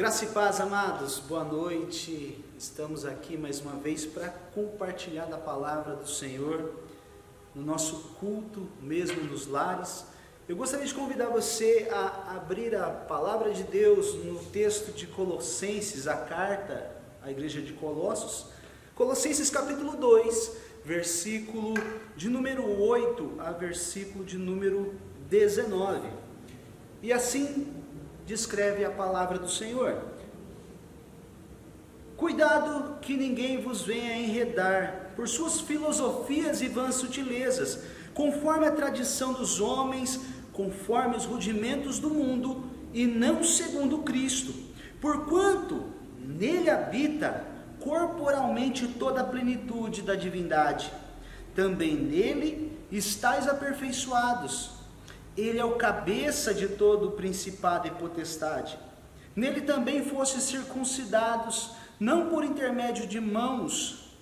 Graça e paz, amados, boa noite. Estamos aqui mais uma vez para compartilhar da palavra do Senhor no nosso culto, mesmo nos lares. Eu gostaria de convidar você a abrir a palavra de Deus no texto de Colossenses, a carta à igreja de Colossos, Colossenses capítulo 2, versículo de número 8 a versículo de número 19. E assim descreve a palavra do Senhor: cuidado que ninguém vos venha enredar por suas filosofias e vãs sutilezas, conforme a tradição dos homens, conforme os rudimentos do mundo, e não segundo Cristo, porquanto nele habita corporalmente toda a plenitude da divindade. Também nele estáis aperfeiçoados. Ele é o cabeça de todo o principado e potestade. Nele também fostes circuncidados, não por intermédio de mãos,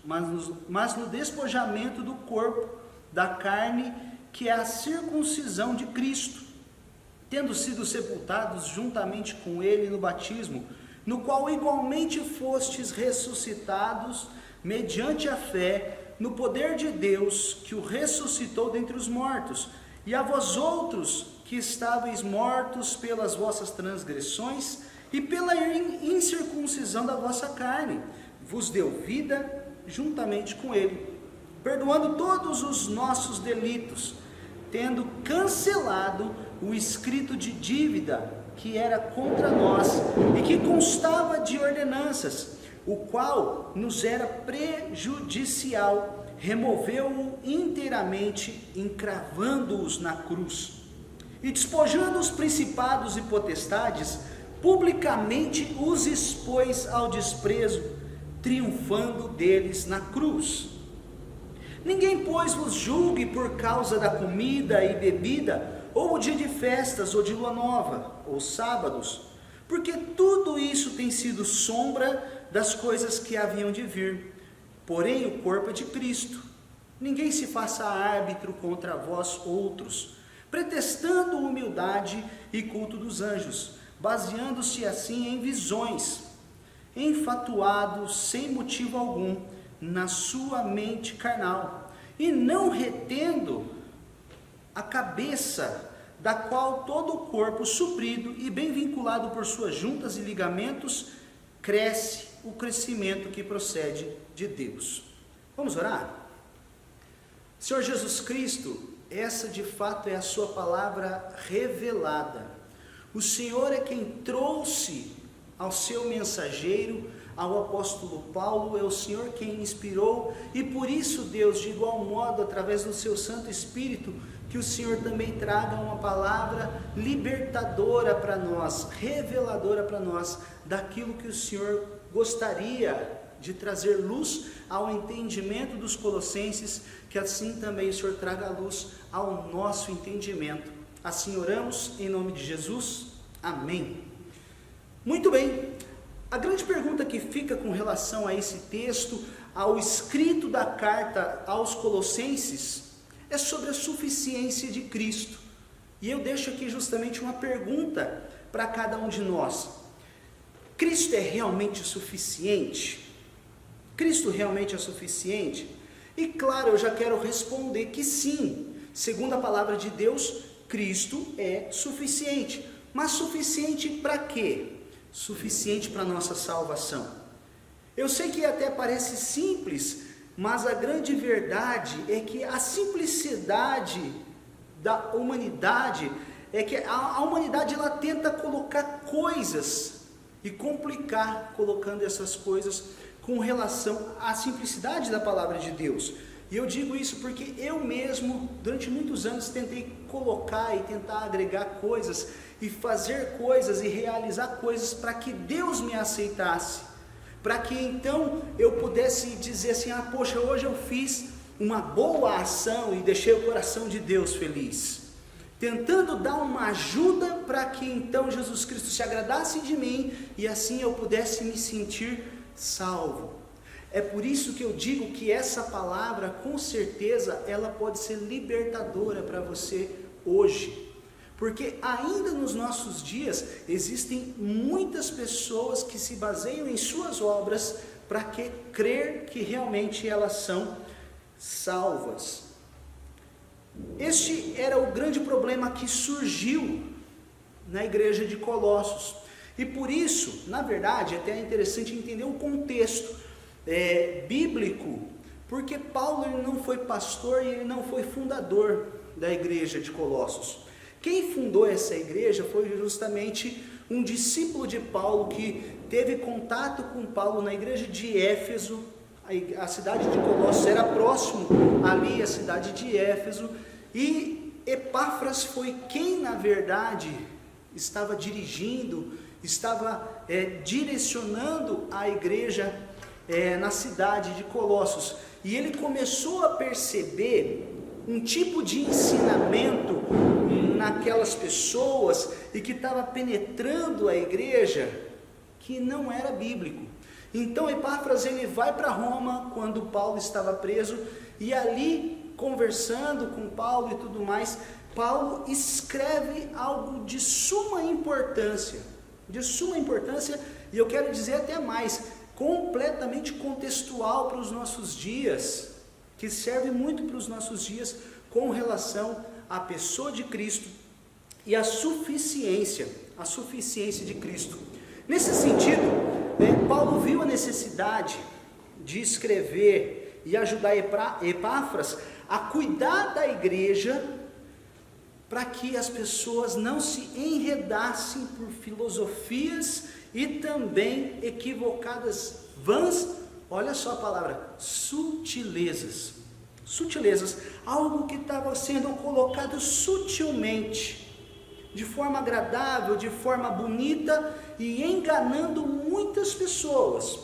mas no despojamento do corpo, da carne, que é a circuncisão de Cristo, tendo sido sepultados juntamente com ele no batismo, no qual igualmente fostes ressuscitados, mediante a fé, no poder de Deus, que o ressuscitou dentre os mortos. E a vós outros, que estáveis mortos pelas vossas transgressões e pela incircuncisão da vossa carne, vos deu vida juntamente com ele, perdoando todos os nossos delitos, tendo cancelado o escrito de dívida que era contra nós e que constava de ordenanças, o qual nos era prejudicial, removeu-o inteiramente, encravando-os na cruz, e despojando os principados e potestades, publicamente os expôs ao desprezo, triunfando deles na cruz. Ninguém, pois, vos julgue por causa da comida e bebida, ou o dia de festas, ou de lua nova, ou sábados, porque tudo isso tem sido sombra das coisas que haviam de vir. Porém, o corpo é de Cristo. Ninguém se faça árbitro contra vós outros, pretextando humildade e culto dos anjos, baseando-se assim em visões, enfatuado sem motivo algum na sua mente carnal, e não retendo a cabeça, da qual todo o corpo, suprido e bem vinculado por suas juntas e ligamentos, cresce o crescimento que procede de Deus. Vamos orar? Senhor Jesus Cristo, essa de fato é a sua palavra revelada. O Senhor é quem trouxe ao seu mensageiro, ao apóstolo Paulo, é o Senhor quem inspirou, e por isso, Deus, de igual modo, através do seu Santo Espírito, que o Senhor também traga uma palavra libertadora para nós, reveladora para nós, daquilo que o Senhor gostaria de trazer luz ao entendimento dos colossenses, que assim também o Senhor traga luz ao nosso entendimento. Assim oramos em nome de Jesus, amém. Muito bem, a grande pergunta que fica com relação a esse texto, ao escrito da carta aos colossenses, é sobre a suficiência de Cristo. E eu deixo aqui justamente uma pergunta para cada um de nós: Cristo é realmente suficiente? Cristo realmente é suficiente? E claro, eu já quero responder que sim, segundo a palavra de Deus, Cristo é suficiente. Mas suficiente para quê? Suficiente para a nossa salvação. Eu sei que até parece simples, mas a grande verdade é que a simplicidade da humanidade é que a humanidade ela tenta colocar coisas e complicar, colocando essas coisas com relação à simplicidade da palavra de Deus. E eu digo isso porque eu mesmo, durante muitos anos, tentei colocar e tentar agregar coisas e fazer coisas e realizar coisas para que Deus me aceitasse, para que então eu pudesse dizer assim: ah, poxa, hoje eu fiz uma boa ação e deixei o coração de Deus feliz, tentando dar uma ajuda para que então Jesus Cristo se agradasse de mim e assim eu pudesse me sentir salvo. É por isso que eu digo que essa palavra, com certeza, ela pode ser libertadora para você hoje, Porque ainda nos nossos dias existem muitas pessoas que se baseiam em suas obras para crer que realmente elas são salvas. Este era o grande problema que surgiu na igreja de Colossos. E por isso, na verdade, até é interessante entender o contexto bíblico, porque Paulo ele não foi pastor e ele não foi fundador da igreja de Colossos. Quem fundou essa igreja foi justamente um discípulo de Paulo que teve contato com Paulo na igreja de Éfeso. A cidade de Colossos era próximo ali à cidade de Éfeso, e Epáfras foi quem na verdade estava dirigindo, estava direcionando a igreja na cidade de Colossos, e ele começou a perceber um tipo de ensinamento naquelas pessoas e que estava penetrando a igreja que não era bíblico. Então Epáfras ele vai para Roma quando Paulo estava preso, e ali conversando com Paulo e tudo mais, Paulo escreve algo de suma importância, e eu quero dizer até mais, completamente contextual para os nossos dias, que serve muito para os nossos dias com relação à pessoa de Cristo e à suficiência de Cristo. Nesse sentido, Paulo viu a necessidade de escrever e ajudar Epáfras a cuidar da igreja, para que as pessoas não se enredassem por filosofias e também equivocadas, vãs, olha só a palavra, sutilezas, algo que estava sendo colocado sutilmente, de forma agradável, de forma bonita, e enganando muitas pessoas.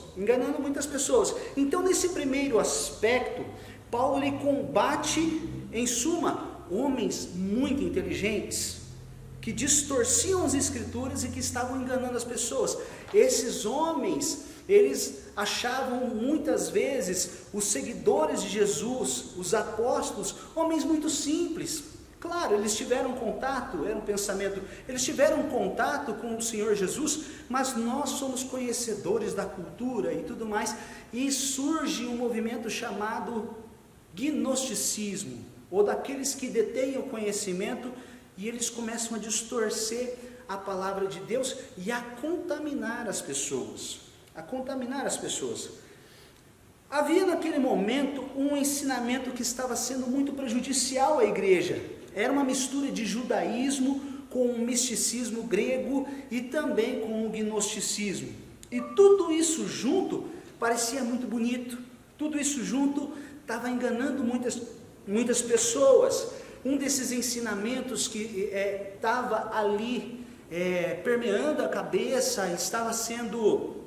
Então, nesse primeiro aspecto, Paulo ele combate, em suma, homens muito inteligentes, que distorciam as escrituras e que estavam enganando as pessoas. Esses homens, eles achavam muitas vezes os seguidores de Jesus, os apóstolos, homens muito simples. Claro, eles tiveram contato, era um pensamento, eles tiveram contato com o Senhor Jesus, mas nós somos conhecedores da cultura e tudo mais, e surge um movimento chamado gnosticismo, ou daqueles que detêm o conhecimento, e eles começam a distorcer a palavra de Deus e a contaminar as pessoas. Havia naquele momento um ensinamento que estava sendo muito prejudicial à igreja. Era uma mistura de judaísmo com o misticismo grego e também com o gnosticismo. E tudo isso junto parecia muito bonito. Tudo isso junto estava enganando muitas pessoas. Um desses ensinamentos que estava ali permeando a cabeça, estava sendo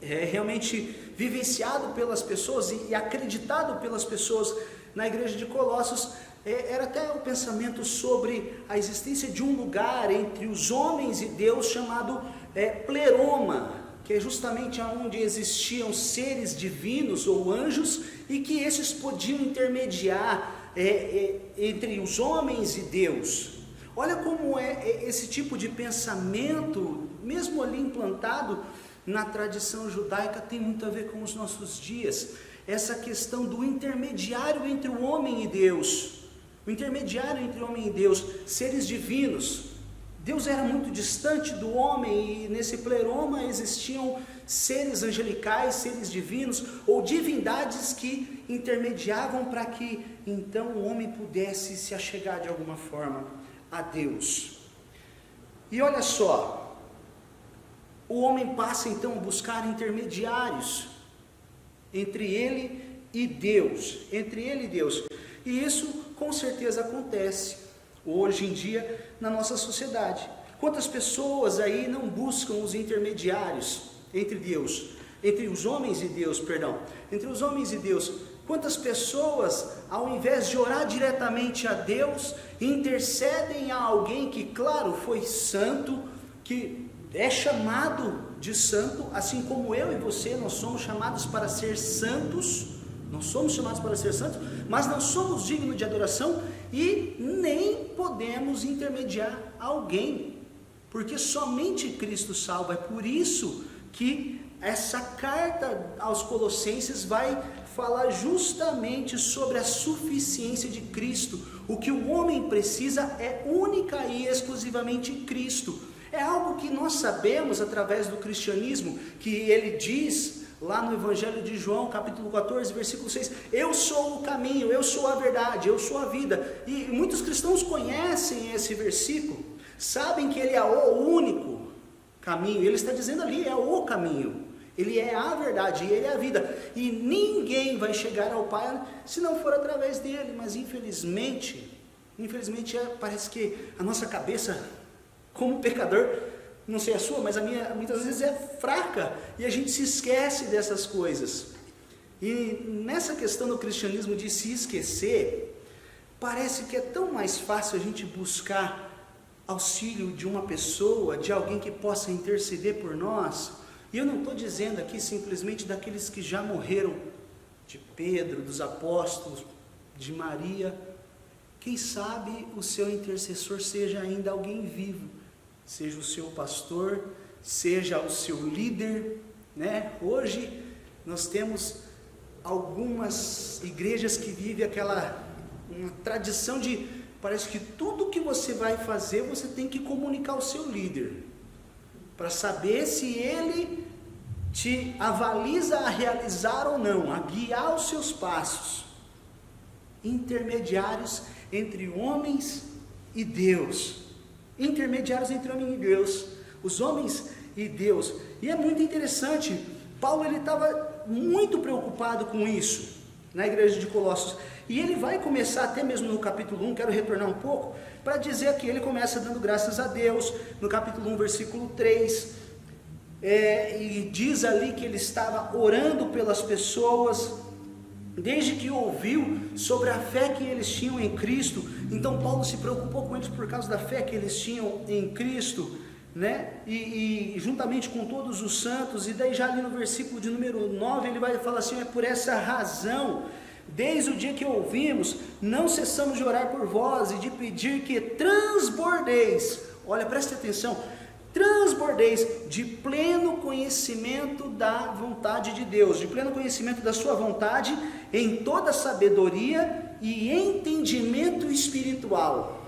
realmente vivenciado pelas pessoas e acreditado pelas pessoas na igreja de Colossos, era até o pensamento sobre a existência de um lugar entre os homens e Deus chamado pleroma, que é justamente onde existiam seres divinos ou anjos, e que esses podiam intermediar entre os homens e Deus. Olha como esse tipo de pensamento, mesmo ali implantado na tradição judaica, tem muito a ver com os nossos dias. Essa questão do intermediário entre o homem e Deus, seres divinos. Deus era muito distante do homem, e nesse pleroma existiam seres angelicais, seres divinos, ou divindades que intermediavam para que então o homem pudesse se achegar de alguma forma a Deus. E olha só, o homem passa então a buscar intermediários entre ele e Deus, e isso com certeza acontece hoje em dia na nossa sociedade. Quantas pessoas aí não buscam os intermediários entre os homens e Deus? Quantas pessoas, ao invés de orar diretamente a Deus, intercedem a alguém que, claro, foi santo, que é chamado de santo, assim como eu e você, nós somos chamados para ser santos, Nós somos chamados para ser santos, mas não somos dignos de adoração e nem podemos intermediar alguém, porque somente Cristo salva. É por isso que essa carta aos Colossenses vai falar justamente sobre a suficiência de Cristo. O que o homem precisa é única e exclusivamente Cristo. É algo que nós sabemos através do cristianismo, que ele diz lá no Evangelho de João, capítulo 14, versículo 6, eu sou o caminho, eu sou a verdade, eu sou a vida. E muitos cristãos conhecem esse versículo, sabem que ele é o único caminho. Ele está dizendo ali, é o caminho, ele é a verdade, ele é a vida. E ninguém vai chegar ao Pai se não for através dele. Mas infelizmente parece que a nossa cabeça, como pecador, não sei a sua, mas a minha muitas vezes é fraca, e a gente se esquece dessas coisas. E nessa questão do cristianismo de se esquecer, parece que é tão mais fácil a gente buscar auxílio de uma pessoa, de alguém que possa interceder por nós. E eu não estou dizendo aqui simplesmente daqueles que já morreram, de Pedro, dos apóstolos, de Maria. Quem sabe o seu intercessor seja ainda alguém vivo, seja o seu pastor, seja o seu líder, né? Hoje nós temos algumas igrejas que vivem uma tradição de, parece que tudo que você vai fazer, você tem que comunicar ao seu líder, para saber se ele te avaliza a realizar ou não, a guiar os seus passos. Intermediários entre homens e Deus. Intermediários entre homem e Deus, os homens e Deus. E é muito interessante, Paulo ele estava muito preocupado com isso na igreja de Colossos, e ele vai começar até mesmo no capítulo 1, quero retornar um pouco, para dizer que ele começa dando graças a Deus, no capítulo 1, versículo 3, e diz ali que ele estava orando pelas pessoas, desde que ouviu sobre a fé que eles tinham em Cristo. Então Paulo se preocupou com eles por causa da fé que eles tinham em Cristo, né? E juntamente com todos os santos. E daí já ali no versículo de número 9 ele vai falar assim: é por essa razão, desde o dia que ouvimos, não cessamos de orar por vós e de pedir que transbordeis, olha, preste atenção, transbordeis de pleno conhecimento da vontade de Deus, de pleno conhecimento da sua vontade, em toda sabedoria e entendimento espiritual,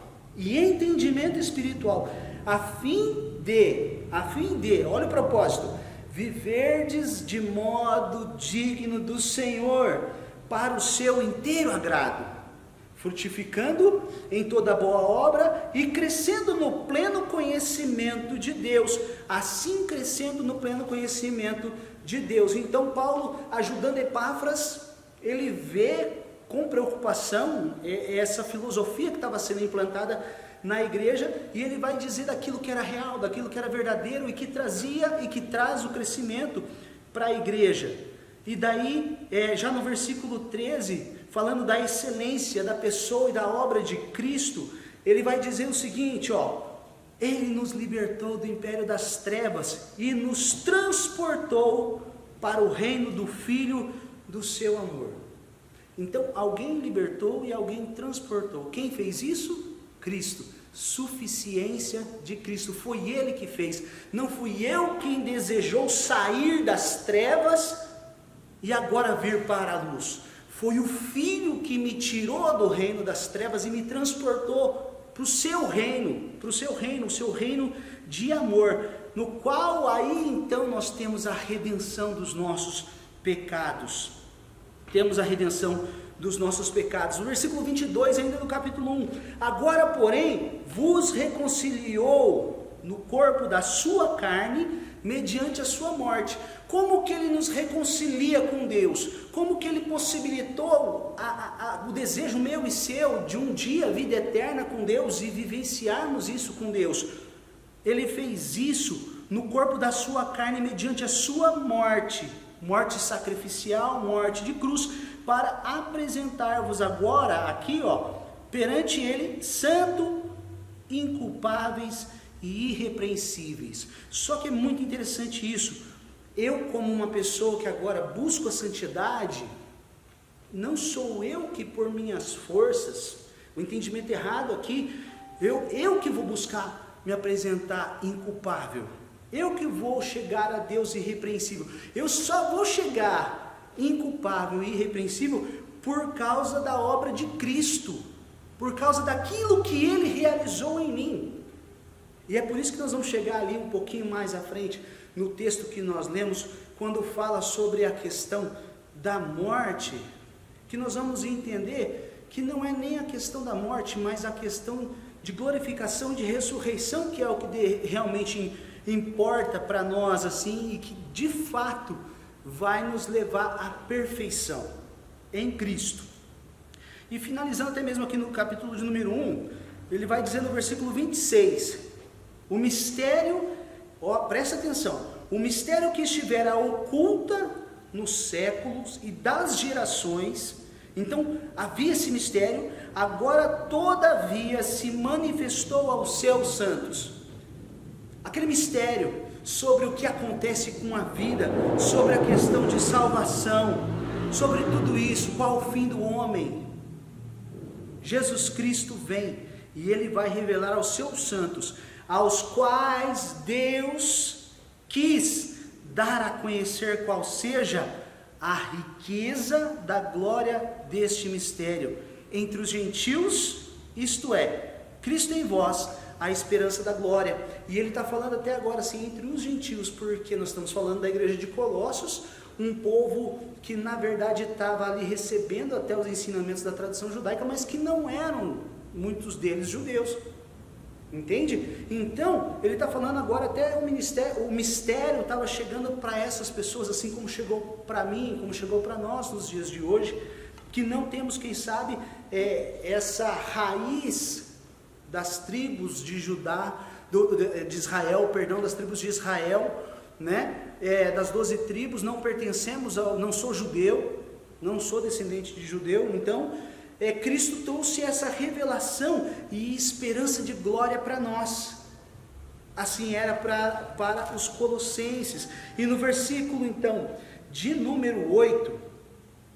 a fim de, olha o propósito, viverdes de modo digno do Senhor, para o seu inteiro agrado, frutificando em toda boa obra e crescendo no pleno conhecimento de Deus, assim crescendo no pleno conhecimento de Deus. Então Paulo, ajudando Epáfras, ele vê com preocupação essa filosofia que estava sendo implantada na igreja, e ele vai dizer daquilo que era real, daquilo que era verdadeiro e que trazia e que traz o crescimento para a igreja. E daí, já no versículo 13, falando da excelência da pessoa e da obra de Cristo, ele vai dizer o seguinte, ele nos libertou do império das trevas e nos transportou para o reino do Filho do seu amor. Então, alguém libertou e alguém transportou. Quem fez isso? Cristo. Suficiência de Cristo, foi Ele que fez. Não fui eu quem desejou sair das trevas e agora vir para a luz. Foi o Filho que me tirou do reino das trevas e me transportou para o seu reino, o seu reino de amor, no qual aí então nós temos a redenção dos nossos pecados. Temos a redenção dos nossos pecados. No versículo 22, ainda no capítulo 1, agora porém vos reconciliou no corpo da sua carne, mediante a sua morte. Como que ele nos reconcilia com Deus? Como que ele possibilitou o desejo meu e seu de um dia vida eterna com Deus e vivenciarmos isso com Deus? Ele fez isso no corpo da sua carne mediante a sua morte, morte sacrificial, morte de cruz, para apresentar-vos agora aqui, perante ele, santo, inculpáveis e irrepreensíveis. Só que é muito interessante isso. Eu, como uma pessoa que agora busco a santidade, não sou eu que por minhas forças, o entendimento errado aqui, eu que vou buscar me apresentar inculpável, eu que vou chegar a Deus irrepreensível, eu só vou chegar inculpável e irrepreensível por causa da obra de Cristo, por causa daquilo que Ele realizou em mim. E é por isso que nós vamos chegar ali um pouquinho mais à frente, no texto que nós lemos, quando fala sobre a questão da morte, que nós vamos entender que não é nem a questão da morte, mas a questão de glorificação, de ressurreição, que é o que realmente importa para nós, assim, e que de fato vai nos levar à perfeição em Cristo. E finalizando até mesmo aqui no capítulo de número 1, ele vai dizer no versículo 26, o mistério, presta atenção, o mistério que estivera oculta nos séculos e das gerações, então havia esse mistério, agora todavia se manifestou aos seus santos. Aquele mistério sobre o que acontece com a vida, sobre a questão de salvação, sobre tudo isso, qual o fim do homem. Jesus Cristo vem e Ele vai revelar aos seus santos, aos quais Deus quis dar a conhecer qual seja a riqueza da glória deste mistério entre os gentios, isto é, Cristo em vós, a esperança da glória. E ele está falando até agora assim, entre os gentios, porque nós estamos falando da igreja de Colossos, um povo que na verdade estava ali recebendo até os ensinamentos da tradição judaica, mas que não eram muitos deles judeus. Entende? Então, ele está falando agora até o mistério estava chegando para essas pessoas, assim como chegou para mim, como chegou para nós nos dias de hoje, que não temos, quem sabe, essa raiz das tribos de Judá, de Israel, perdão, das tribos de Israel, né? Das 12 tribos, não pertencemos não sou judeu, não sou descendente de judeu, então Cristo trouxe essa revelação e esperança de glória para nós. Assim era para os colossenses. E no versículo então de número 8,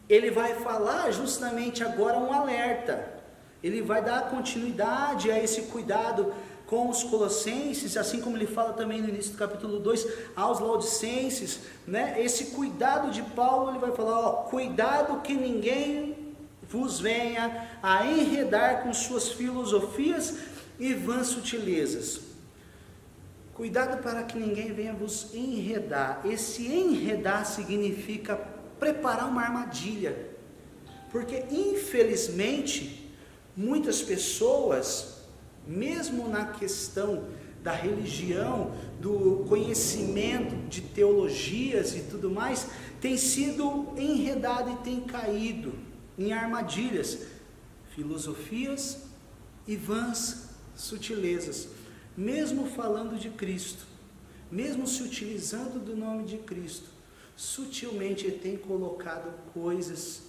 ele vai falar justamente agora um alerta. Ele vai dar continuidade a esse cuidado com os colossenses, assim como ele fala também no início do capítulo 2 aos laodicenses, né? Esse cuidado de Paulo, ele vai falar, cuidado que ninguém vos venha a enredar com suas filosofias e vãs sutilezas. Cuidado para que ninguém venha vos enredar. Esse enredar significa preparar uma armadilha, porque infelizmente muitas pessoas, mesmo na questão da religião, do conhecimento de teologias e tudo mais, tem sido enredado e tem caído em armadilhas, filosofias e vãs sutilezas, mesmo falando de Cristo, mesmo se utilizando do nome de Cristo, sutilmente ele tem colocado coisas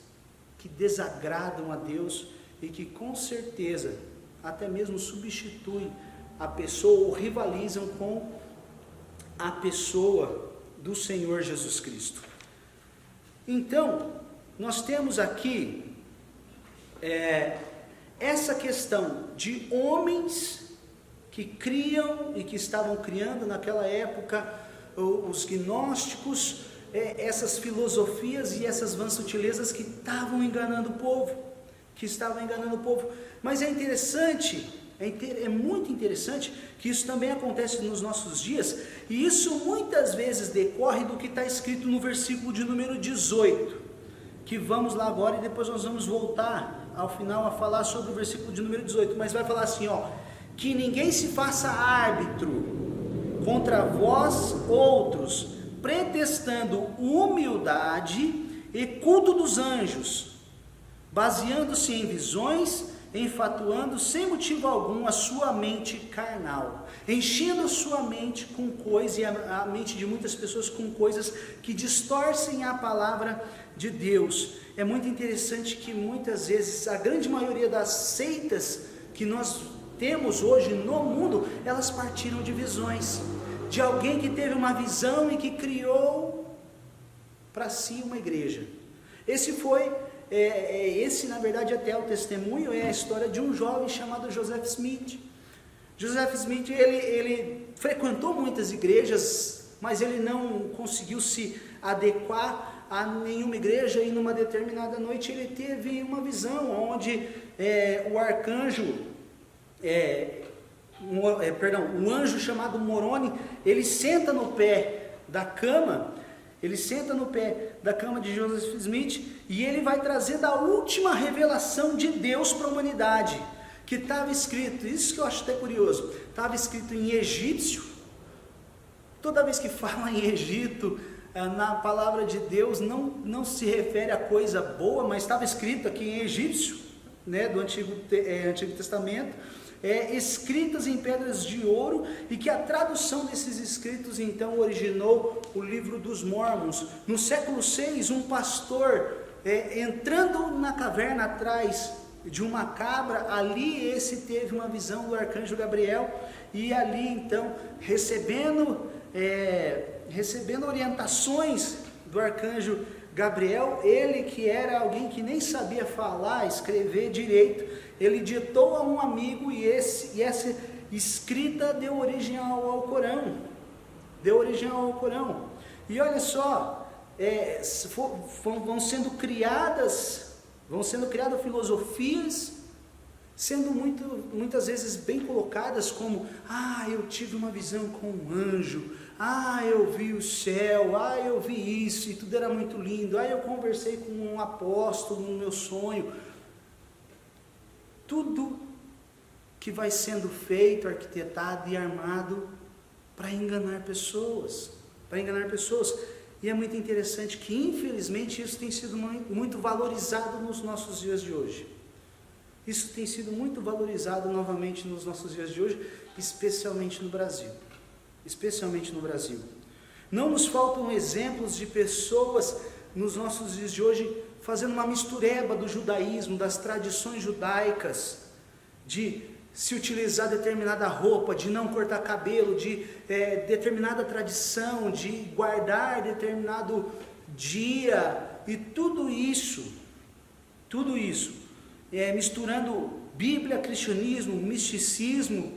que desagradam a Deus e que com certeza até mesmo substituem a pessoa ou rivalizam com a pessoa do Senhor Jesus Cristo. Então, nós temos aqui essa questão de homens que criam e que estavam criando naquela época, os gnósticos, essas filosofias e essas vãs sutilezas que estavam enganando o povo, mas é interessante, é muito interessante que isso também acontece nos nossos dias, e isso muitas vezes decorre do que está escrito no versículo de número 18, que vamos lá agora e depois nós vamos voltar ao final a falar sobre o versículo de número 18, mas vai falar assim, que ninguém se faça árbitro contra vós outros, pretextando humildade e culto dos anjos, baseando-se em visões, enfatuando sem motivo algum a sua mente carnal, enchendo a sua mente com coisas, e a mente de muitas pessoas com coisas que distorcem a palavra de Deus. É muito interessante que muitas vezes, a grande maioria das seitas que nós temos hoje no mundo, elas partiram de visões, de alguém que teve uma visão e que criou para si uma igreja. Esse foi esse na verdade até o testemunho é a história de um jovem chamado Joseph Smith. Joseph Smith, ele frequentou muitas igrejas, mas ele não conseguiu se adequar a nenhuma igreja, e numa determinada noite ele teve uma visão onde o arcanjo, um anjo chamado Moroni, ele senta no pé da cama, de Joseph Smith, e ele vai trazer da última revelação de Deus para a humanidade, que estava escrito, isso que eu acho até curioso, estava escrito em egípcio. Toda vez que fala em Egito, na palavra de Deus, não se refere a coisa boa, mas estava escrito aqui em egípcio, né, do Antigo Testamento, escritas em pedras de ouro, e que a tradução desses escritos então originou o livro dos Mormons. No século VI, um pastor entrando na caverna atrás de uma cabra, ali esse teve uma visão do arcanjo Gabriel, e ali então recebendo orientações do arcanjo Gabriel, ele que era alguém que nem sabia falar, escrever direito, ele ditou a um amigo, e essa escrita deu origem ao Corão. E olha só, vão sendo criadas filosofias, sendo muitas vezes bem colocadas como: eu tive uma visão com um anjo, eu vi o céu, eu vi isso, e tudo era muito lindo, eu conversei com um apóstolo no meu sonho. Tudo que vai sendo feito, arquitetado e armado para enganar pessoas. E é muito interessante que, infelizmente, isso tem sido muito valorizado nos nossos dias de hoje. Isso tem sido muito valorizado novamente nos nossos dias de hoje, especialmente no Brasil. Não nos faltam exemplos de pessoas nos nossos dias de hoje fazendo uma mistureba do judaísmo, das tradições judaicas, de se utilizar determinada roupa, de não cortar cabelo, de determinada tradição, de guardar determinado dia, e tudo isso, misturando Bíblia, cristianismo, misticismo,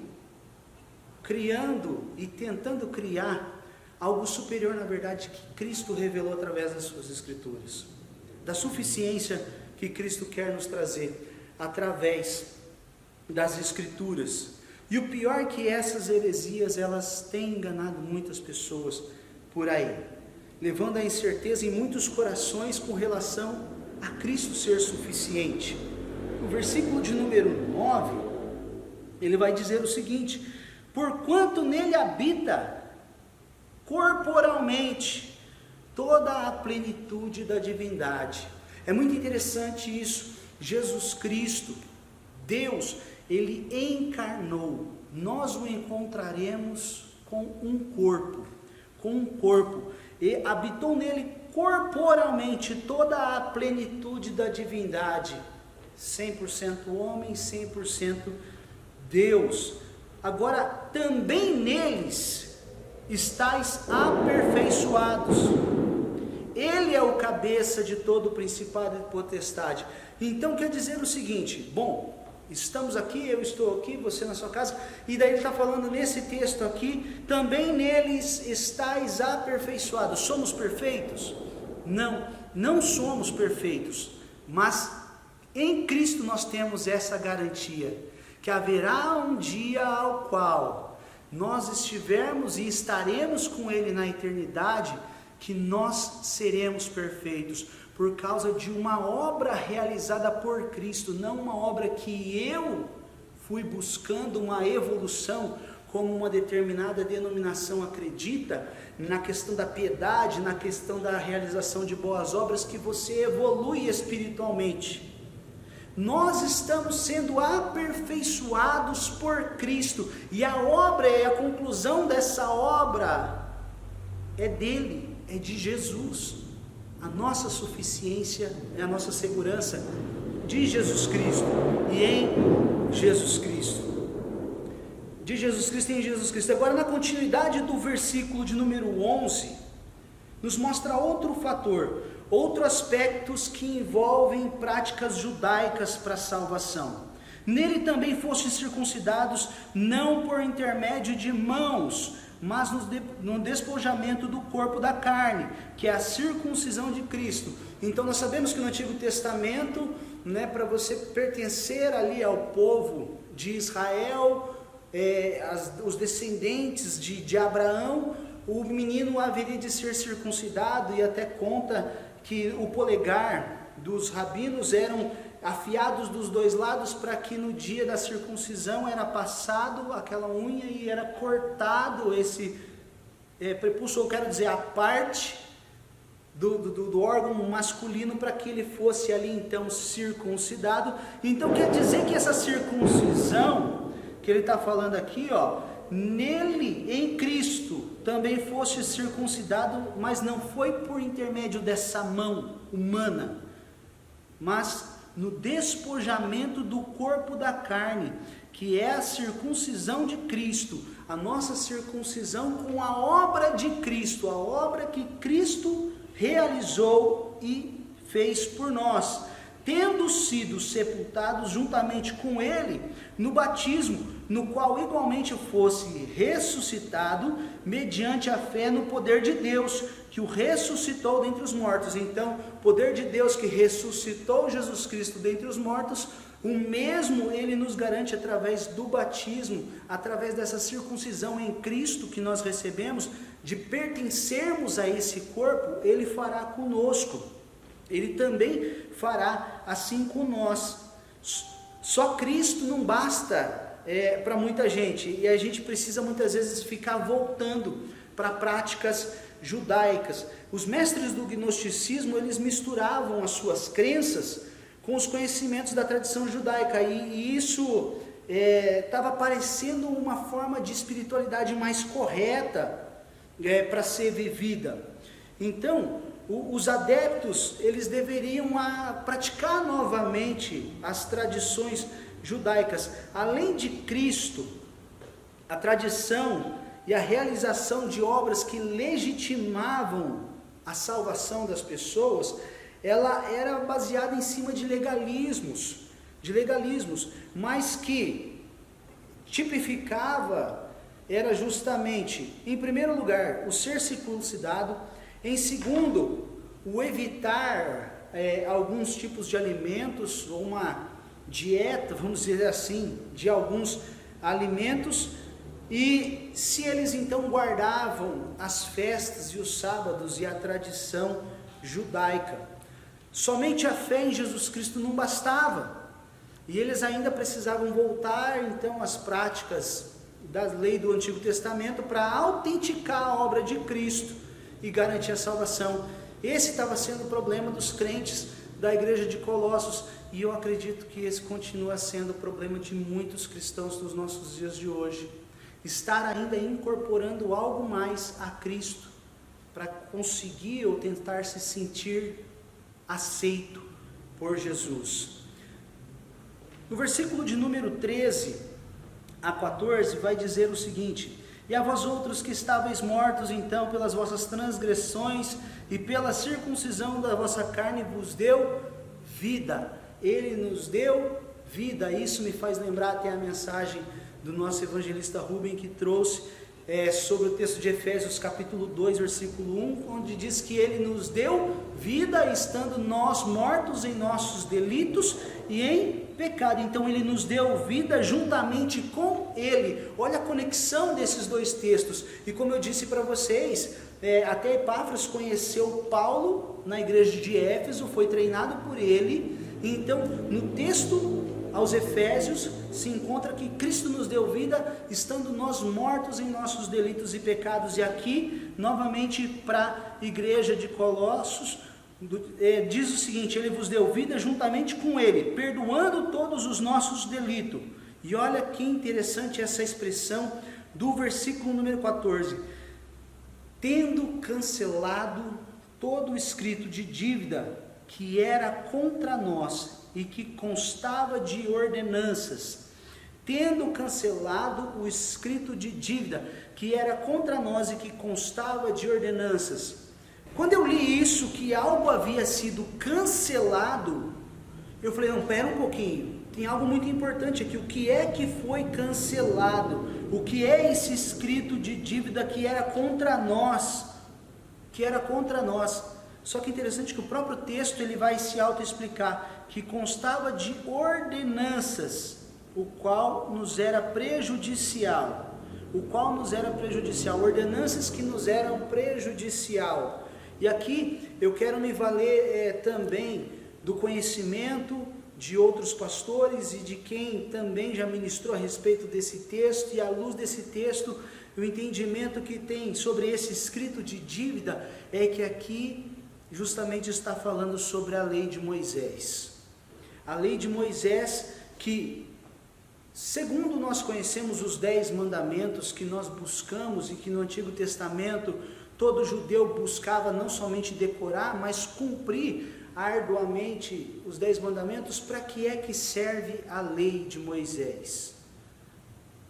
criando e tentando criar algo superior, na verdade, que Cristo revelou através das suas Escrituras, da suficiência que Cristo quer nos trazer através das Escrituras. E o pior é que essas heresias, elas têm enganado muitas pessoas por aí, levando a incerteza em muitos corações com relação a Cristo ser suficiente. O versículo de número 9, ele vai dizer o seguinte: porquanto nele habita corporalmente toda a plenitude da divindade. É muito interessante isso. Jesus Cristo, Deus, ele encarnou. Nós o encontraremos com um corpo, e habitou nele corporalmente toda a plenitude da divindade, 100% homem, 100% Deus. Agora, também neles estáis aperfeiçoados. Ele é o cabeça de todo o principado e potestade. Então quer dizer o seguinte: bom, estamos aqui, eu estou aqui, você na sua casa, e daí ele está falando nesse texto aqui, também neles estáis aperfeiçoados. Somos perfeitos? Não somos perfeitos, mas em Cristo nós temos essa garantia, que haverá um dia ao qual nós estivermos e estaremos com Ele na eternidade, que nós seremos perfeitos, por causa de uma obra realizada por Cristo, não uma obra que eu fui buscando uma evolução, como uma determinada denominação acredita, na questão da piedade, na questão da realização de boas obras, que você evolui espiritualmente. Nós estamos sendo aperfeiçoados por Cristo, e a obra, a conclusão dessa obra é dele, é de Jesus. A nossa suficiência é a nossa segurança de Jesus Cristo e em Jesus Cristo. De Jesus Cristo e em Jesus Cristo. Agora, na continuidade do versículo de número 11, nos mostra outro fator, outros aspectos que envolvem práticas judaicas para a salvação. Nele também fostes circuncidados, não por intermédio de mãos, mas no despojamento do corpo da carne, que é a circuncisão de Cristo. Então nós sabemos que no Antigo Testamento, para você pertencer ali ao povo de Israel, os descendentes de Abraão, o menino haveria de ser circuncidado, e até conta que o polegar dos rabinos eram afiados dos dois lados, para que no dia da circuncisão era passado aquela unha e era cortado esse prepúcio, eu quero dizer, a parte do órgão masculino, para que ele fosse ali então circuncidado. Então quer dizer que essa circuncisão que ele está falando aqui, nele, em Cristo, também foste circuncidado, mas não foi por intermédio dessa mão humana, mas no despojamento do corpo da carne, que é a circuncisão de Cristo, a nossa circuncisão com a obra de Cristo, a obra que Cristo realizou e fez por nós, tendo sido sepultados juntamente com Ele no batismo, no qual igualmente fosse ressuscitado mediante a fé no poder de Deus, que o ressuscitou dentre os mortos. Então, o poder de Deus que ressuscitou Jesus Cristo dentre os mortos, o mesmo Ele nos garante através do batismo, através dessa circuncisão em Cristo que nós recebemos, de pertencermos a esse corpo. Ele fará conosco, Ele também fará assim com nós. Só Cristo não basta para muita gente, e a gente precisa muitas vezes ficar voltando para práticas judaicas. Os mestres do gnosticismo, eles misturavam as suas crenças com os conhecimentos da tradição judaica, e isso estava parecendo uma forma de espiritualidade mais correta para ser vivida. Então, os adeptos, eles deveriam praticar novamente as tradições judaicas. Além de Cristo, a tradição e a realização de obras que legitimavam a salvação das pessoas, ela era baseada em cima de legalismos, mas que tipificava, era justamente, em primeiro lugar, o ser circuncidado, em segundo, o evitar alguns tipos de alimentos, ou uma dieta, vamos dizer assim, de alguns alimentos, e se eles então guardavam as festas e os sábados e a tradição judaica. Somente a fé em Jesus Cristo não bastava, e eles ainda precisavam voltar então às práticas da lei do Antigo Testamento para autenticar a obra de Cristo e garantir a salvação. Esse estava sendo o problema dos crentes da igreja de Colossos, e eu acredito que esse continua sendo o problema de muitos cristãos nos nossos dias de hoje. Estar ainda incorporando algo mais a Cristo, para conseguir ou tentar se sentir aceito por Jesus. No versículo de número 13 a 14 vai dizer o seguinte: e a vós outros que estáveis mortos então pelas vossas transgressões e pela circuncisão da vossa carne vos deu vida. Ele nos deu vida. Isso me faz lembrar até a mensagem do nosso evangelista Rubem, que trouxe sobre o texto de Efésios capítulo 2, versículo 1, onde diz que Ele nos deu vida, estando nós mortos em nossos delitos e em pecado. Então Ele nos deu vida juntamente com Ele. Olha a conexão desses dois textos. E como eu disse para vocês, até Epáfras conheceu Paulo na igreja de Éfeso, foi treinado por ele. Então no texto aos Efésios se encontra que Cristo nos deu vida, estando nós mortos em nossos delitos e pecados. E aqui, novamente para a igreja de Colossos, diz o seguinte: Ele vos deu vida juntamente com Ele, perdoando todos os nossos delitos. E olha que interessante essa expressão do versículo número 14: tendo cancelado todo o escrito de dívida que era contra nós e que constava de ordenanças. Tendo cancelado o escrito de dívida que era contra nós e que constava de ordenanças. Quando eu li isso, que algo havia sido cancelado, eu falei, não, pera um pouquinho, tem algo muito importante aqui. O que é que foi cancelado? O que é esse escrito de dívida que era contra nós? Que era contra nós. Só que interessante que o próprio texto ele vai se autoexplicar, que constava de ordenanças, o qual nos era prejudicial. Ordenanças que nos eram prejudicial. E aqui eu quero me valer também do conhecimento de outros pastores e de quem também já ministrou a respeito desse texto, e à luz desse texto, o entendimento que tem sobre esse escrito de dívida é que aqui justamente está falando sobre a lei de Moisés. A lei de Moisés que, segundo nós conhecemos os 10 mandamentos que nós buscamos e que no Antigo Testamento todo judeu buscava não somente decorar, mas cumprir arduamente os 10 mandamentos. Para que é que serve a lei de Moisés?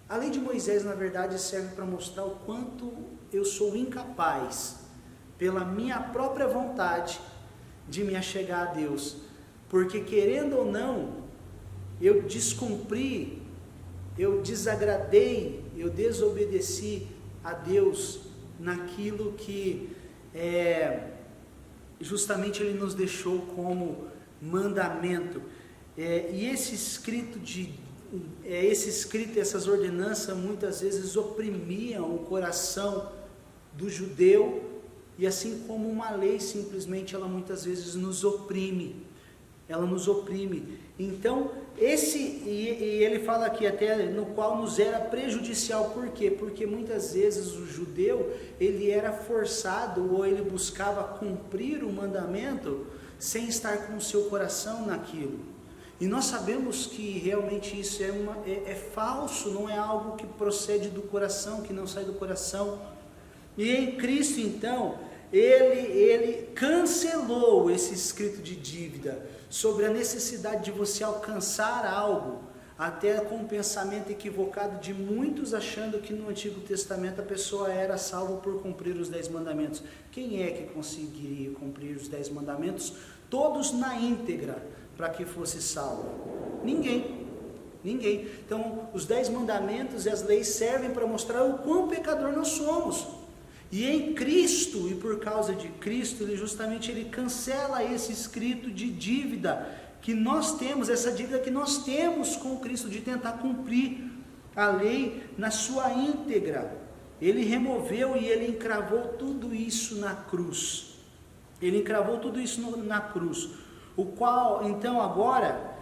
A lei de Moisés, na verdade, serve para mostrar o quanto eu sou incapaz, pela minha própria vontade, de me achegar a Deus, porque querendo ou não, eu descumpri, eu desagradei, eu desobedeci a Deus naquilo que justamente Ele nos deixou como mandamento. E esse escrito, essas ordenanças muitas vezes oprimiam o coração do judeu, e assim como uma lei simplesmente ela muitas vezes nos oprime. Então, ele fala aqui até no qual nos era prejudicial. Por quê? Porque muitas vezes o judeu, ele era forçado, ou ele buscava cumprir o mandamento, sem estar com o seu coração naquilo. E nós sabemos que realmente isso é falso, não é algo que procede do coração, que não sai do coração. E em Cristo, então, ele cancelou esse escrito de dívida, sobre a necessidade de você alcançar algo, até com um pensamento equivocado de muitos, achando que no Antigo Testamento a pessoa era salva por cumprir os 10 mandamentos. Quem é que conseguiria cumprir os 10 mandamentos, todos na íntegra, para que fosse salvo? Ninguém. Então, os 10 mandamentos e as leis servem para mostrar o quão pecador nós somos. E em Cristo, e por causa de Cristo, ele cancela esse escrito de dívida que nós temos, essa dívida que nós temos com Cristo, de tentar cumprir a lei na sua íntegra. Ele removeu e ele encravou tudo isso na cruz. O qual, então, agora,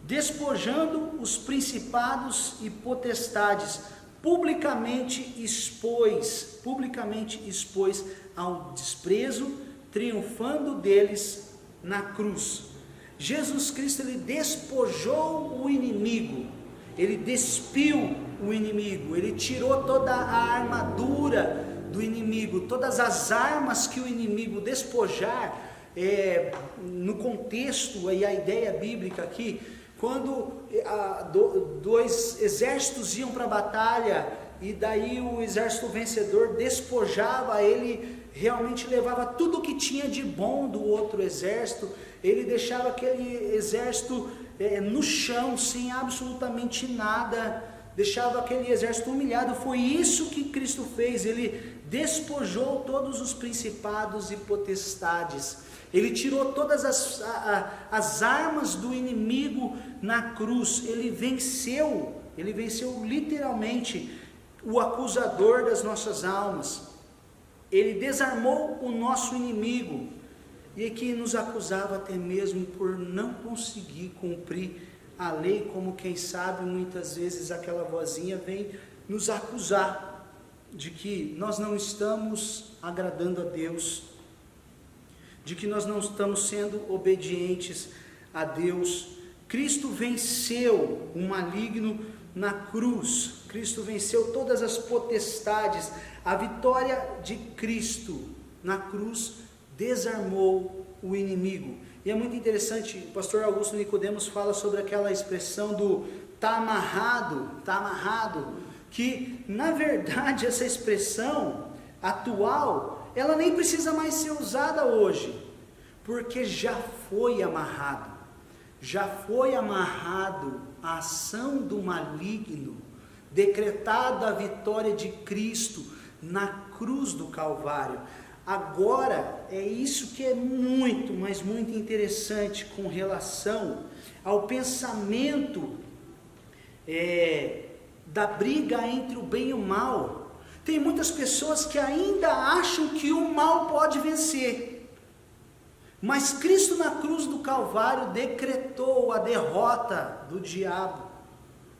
despojando os principados e potestades, publicamente expôs ao desprezo, triunfando deles na cruz. Jesus Cristo, ele despojou o inimigo, ele despiu o inimigo, ele tirou toda a armadura do inimigo, todas as armas que o inimigo despojar, no contexto e a ideia bíblica aqui, quando dois exércitos iam para a batalha, e daí o exército vencedor despojava, ele realmente levava tudo o que tinha de bom do outro exército, ele deixava aquele exército no chão, sem absolutamente nada, deixava aquele exército humilhado. Foi isso que Cristo fez, ele despojou todos os principados e potestades, ele tirou todas as armas do inimigo na cruz, ele venceu literalmente o acusador das nossas almas, ele desarmou o nosso inimigo, e que nos acusava até mesmo por não conseguir cumprir a lei, como quem sabe muitas vezes aquela vozinha vem nos acusar de que nós não estamos agradando a Deus, de que nós não estamos sendo obedientes a Deus. Cristo venceu o maligno na cruz, Cristo venceu todas as potestades. A vitória de Cristo na cruz desarmou o inimigo. E é muito interessante, o pastor Augusto Nicodemos fala sobre aquela expressão do tá amarrado, que na verdade essa expressão atual, ela nem precisa mais ser usada hoje, porque já foi amarrado a ação do maligno, decretada a vitória de Cristo na cruz do Calvário. Agora, é isso que é muito, mas muito interessante com relação ao pensamento da briga entre o bem e o mal. Tem muitas pessoas que ainda acham que o mal pode vencer, mas Cristo na cruz do Calvário decretou a derrota do diabo.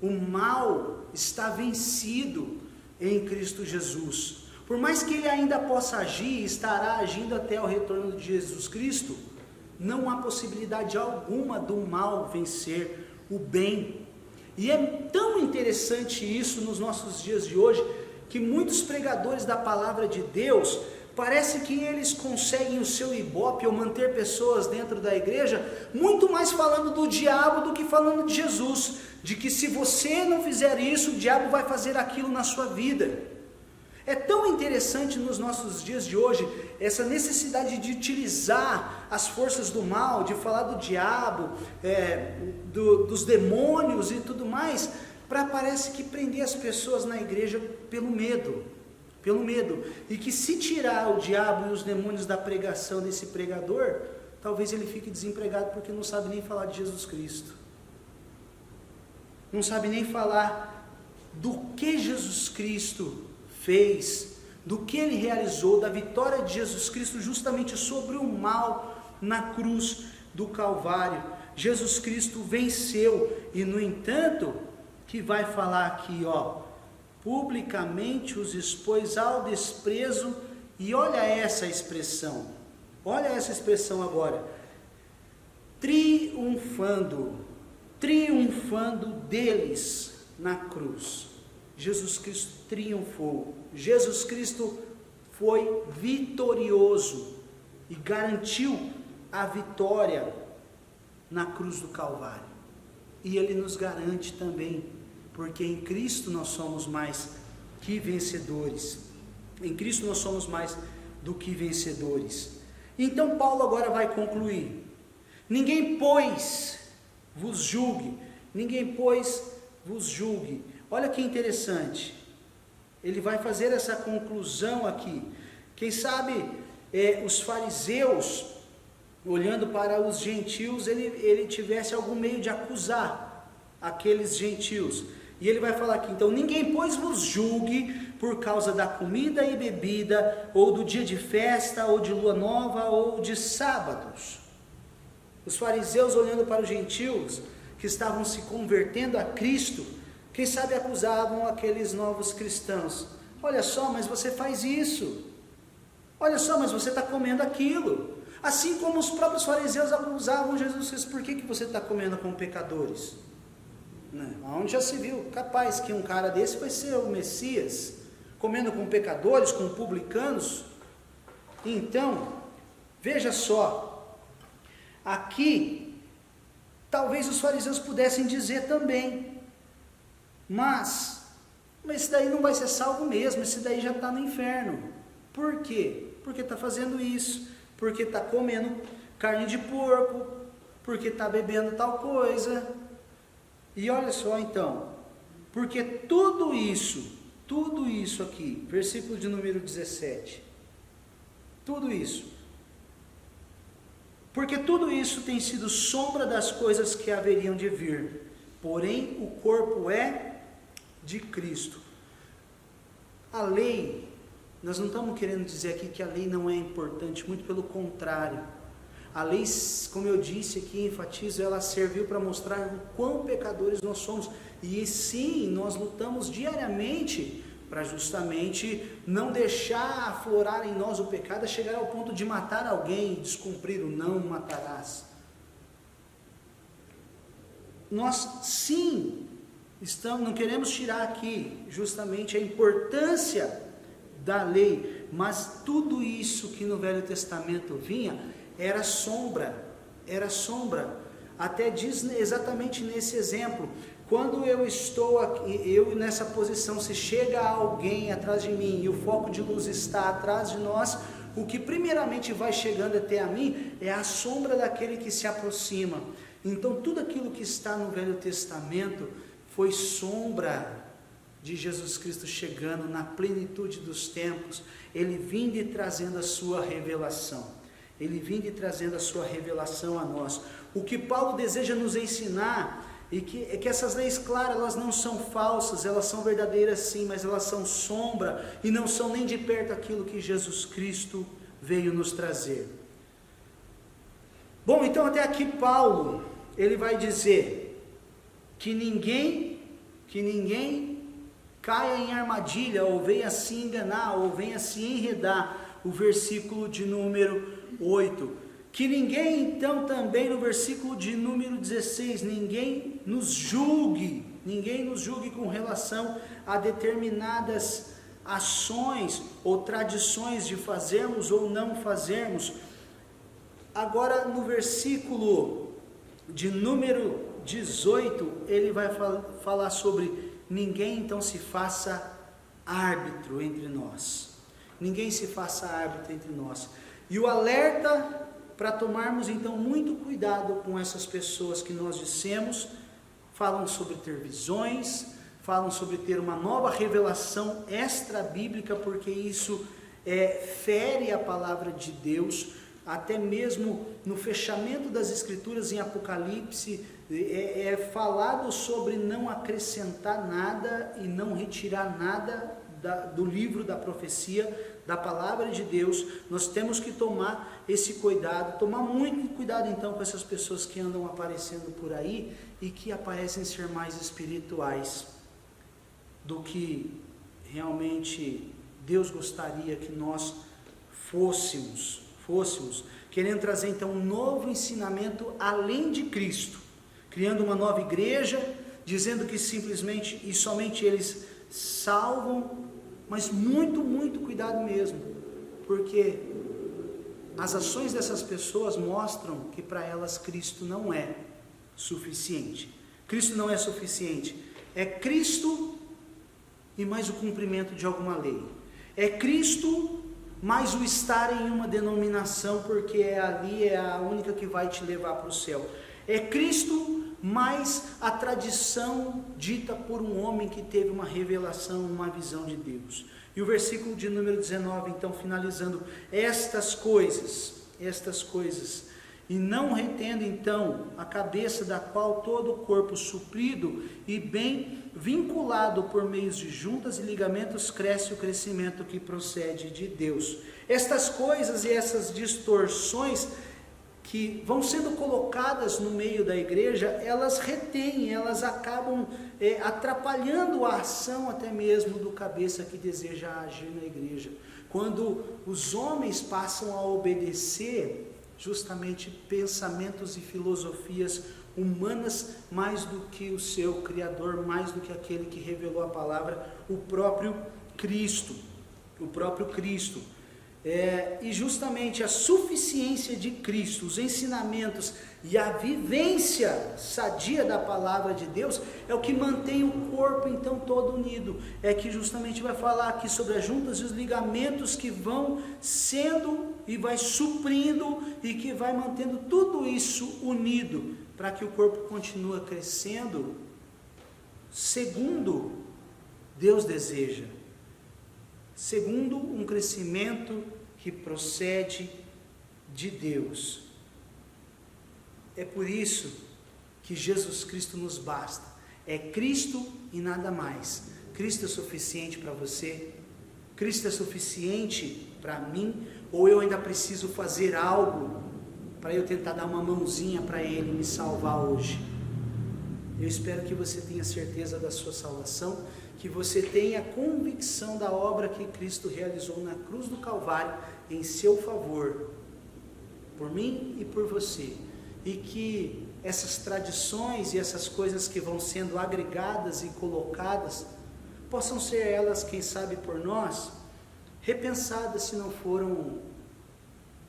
O mal está vencido em Cristo Jesus. Por mais que ele ainda possa agir, estará agindo até o retorno de Jesus Cristo, não há possibilidade alguma do mal vencer o bem. E é tão interessante isso nos nossos dias de hoje, que muitos pregadores da palavra de Deus, parece que eles conseguem o seu ibope ou manter pessoas dentro da igreja, muito mais falando do diabo do que falando de Jesus, de que se você não fizer isso, o diabo vai fazer aquilo na sua vida. É tão interessante nos nossos dias de hoje, essa necessidade de utilizar as forças do mal, de falar do diabo, dos demônios e tudo mais, para parece que prender as pessoas na igreja pelo medo, e que se tirar o diabo e os demônios da pregação desse pregador, talvez ele fique desempregado porque não sabe nem falar de Jesus Cristo, não sabe nem falar do que Jesus Cristo fez, do que ele realizou, da vitória de Jesus Cristo justamente sobre o mal na cruz do Calvário. Jesus Cristo venceu, e no entanto, que vai falar aqui, publicamente os expôs ao desprezo, e olha essa expressão agora, triunfando deles na cruz. Jesus Cristo triunfou, Jesus Cristo foi vitorioso e garantiu a vitória na cruz do Calvário, e Ele nos garante também, porque em Cristo nós somos mais que vencedores, em Cristo nós somos mais do que vencedores. Então Paulo agora vai concluir: ninguém pois vos julgue. Olha que interessante, ele vai fazer essa conclusão aqui. Quem sabe os fariseus, olhando para os gentios, ele tivesse algum meio de acusar aqueles gentios. E ele vai falar aqui, então, ninguém pois vos julgue por causa da comida e bebida, ou do dia de festa, ou de lua nova, ou de sábados. Os fariseus, olhando para os gentios que estavam se convertendo a Cristo, quem sabe acusavam aqueles novos cristãos: olha só, mas você faz isso, olha só, mas você está comendo aquilo. Assim como os próprios fariseus acusavam Jesus Cristo: por que você está comendo com pecadores? Onde já se viu, capaz que um cara desse vai ser o Messias, comendo com pecadores, com publicanos? Então, veja só, aqui, talvez os fariseus pudessem dizer também: mas esse daí não vai ser salvo mesmo, esse daí já está no inferno. Por quê? Porque está fazendo isso, porque está comendo carne de porco, porque está bebendo tal coisa. E olha só então, porque tudo isso aqui, versículo de número 17, porque tudo isso tem sido sombra das coisas que haveriam de vir, porém o corpo é de Cristo. A lei, nós não estamos querendo dizer aqui que a lei não é importante, muito pelo contrário. A lei, como eu disse aqui, enfatizo, ela serviu para mostrar o quão pecadores nós somos, e sim, nós lutamos diariamente para justamente não deixar aflorar em nós o pecado, a chegar ao ponto de matar alguém, descumprir o não matarás. Nós sim, não queremos tirar aqui justamente a importância da lei, mas tudo isso que no Velho Testamento vinha era sombra, até diz exatamente nesse exemplo: quando eu estou aqui, eu nessa posição, se chega alguém atrás de mim e o foco de luz está atrás de nós, o que primeiramente vai chegando até a mim é a sombra daquele que se aproxima. Então tudo aquilo que está no Velho Testamento foi sombra de Jesus Cristo chegando na plenitude dos tempos, ele vindo e trazendo a sua revelação, ele vindo e trazendo a sua revelação a nós. O que Paulo deseja nos ensinar é que essas leis, claro, elas não são falsas, elas são verdadeiras sim, mas elas são sombra e não são nem de perto aquilo que Jesus Cristo veio nos trazer. Bom, então até aqui Paulo, ele vai dizer que ninguém caia em armadilha, ou venha se enganar, ou venha se enredar. O versículo de número 8. Que ninguém, então, também no versículo de número 16, ninguém nos julgue com relação a determinadas ações ou tradições de fazermos ou não fazermos. Agora, no versículo de número 18, ele vai falar sobre ninguém então se faça árbitro entre nós. Ninguém se faça árbitro entre nós. E o alerta para tomarmos então muito cuidado com essas pessoas que nós dissemos, falam sobre ter visões, falam sobre ter uma nova revelação extra-bíblica, porque isso fere a palavra de Deus. Até mesmo no fechamento das Escrituras em Apocalipse, é falado sobre não acrescentar nada e não retirar nada do livro da profecia, da palavra de Deus. Nós temos que tomar esse cuidado, tomar muito cuidado então com essas pessoas que andam aparecendo por aí e que aparecem ser mais espirituais do que realmente Deus gostaria que nós fôssemos, querendo trazer então um novo ensinamento além de Cristo, criando uma nova igreja, dizendo que simplesmente e somente eles salvam, mas muito cuidado mesmo, porque as ações dessas pessoas mostram que para elas Cristo não é suficiente. Cristo não é suficiente. É Cristo e mais o cumprimento de alguma lei. É Cristo mais o estar em uma denominação, porque ali é a única que vai te levar para o céu. É Cristo mais a tradição dita por um homem que teve uma revelação, uma visão de Deus. E o versículo de número 19, então, finalizando, estas coisas, e não retendo então a cabeça, da qual todo o corpo suprido e bem vinculado por meios de juntas e ligamentos cresce o crescimento que procede de Deus. Estas coisas e essas distorções que vão sendo colocadas no meio da igreja, elas retêm, elas acabam atrapalhando a ação até mesmo do cabeça que deseja agir na igreja. Quando os homens passam a obedecer justamente pensamentos e filosofias humanas mais do que o seu Criador, mais do que aquele que revelou a palavra, o próprio Cristo. E justamente a suficiência de Cristo, os ensinamentos e a vivência sadia da palavra de Deus é o que mantém o corpo então todo unido. É que justamente vai falar aqui sobre as juntas e os ligamentos que vão sendo e vai suprindo e que vai mantendo tudo isso unido para que o corpo continue crescendo segundo Deus deseja. Segundo um crescimento que procede de Deus. É por isso que Jesus Cristo nos basta. É Cristo e nada mais. Cristo é suficiente para você? Cristo é suficiente para mim? Ou eu ainda preciso fazer algo para eu tentar dar uma mãozinha para Ele me salvar hoje? Eu espero que você tenha certeza da sua salvação, que você tenha convicção da obra que Cristo realizou na cruz do Calvário em seu favor, por mim e por você, e que essas tradições e essas coisas que vão sendo agregadas e colocadas, possam ser elas, quem sabe por nós, repensadas se não foram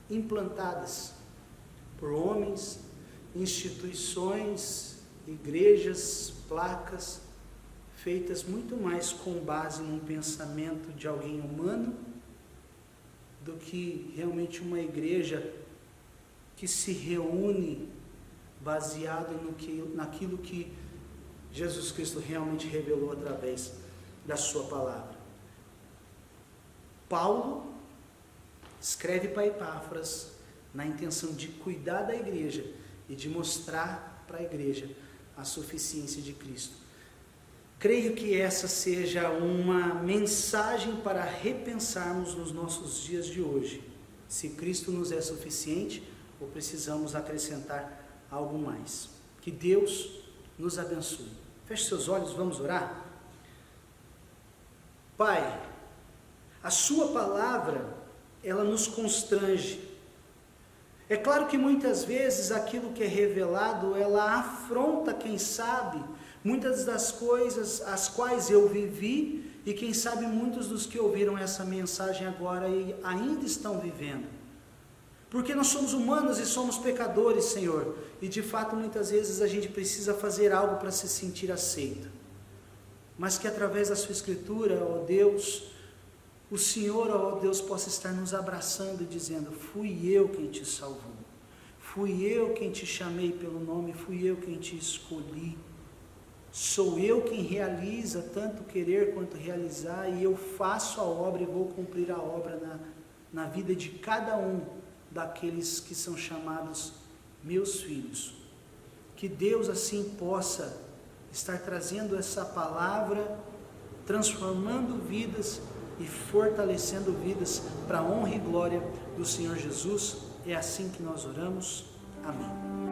implantadas por homens, instituições, igrejas, placas, feitas muito mais com base num pensamento de alguém humano do que realmente uma igreja que se reúne baseado naquilo que Jesus Cristo realmente revelou através da sua palavra. Paulo escreve para Epáfras na intenção de cuidar da igreja e de mostrar para a igreja a suficiência de Cristo. Creio que essa seja uma mensagem para repensarmos nos nossos dias de hoje. Se Cristo nos é suficiente ou precisamos acrescentar algo mais. Que Deus nos abençoe. Feche seus olhos, vamos orar? Pai, a sua palavra, ela nos constrange. É claro que muitas vezes aquilo que é revelado, ela afronta, quem sabe, muitas das coisas as quais eu vivi e quem sabe muitos dos que ouviram essa mensagem agora e ainda estão vivendo. Porque nós somos humanos e somos pecadores, Senhor, e de fato muitas vezes a gente precisa fazer algo para se sentir aceito. Mas que através da sua Escritura, ó Deus, o Senhor, ó Deus, possa estar nos abraçando e dizendo: fui eu quem te salvou, fui eu quem te chamei pelo nome, fui eu quem te escolhi, sou eu quem realiza tanto querer quanto realizar, e eu faço a obra e vou cumprir a obra na vida de cada um daqueles que são chamados meus filhos. Que Deus assim possa estar trazendo essa palavra, transformando vidas e fortalecendo vidas para a honra e glória do Senhor Jesus. É assim que nós oramos. Amém.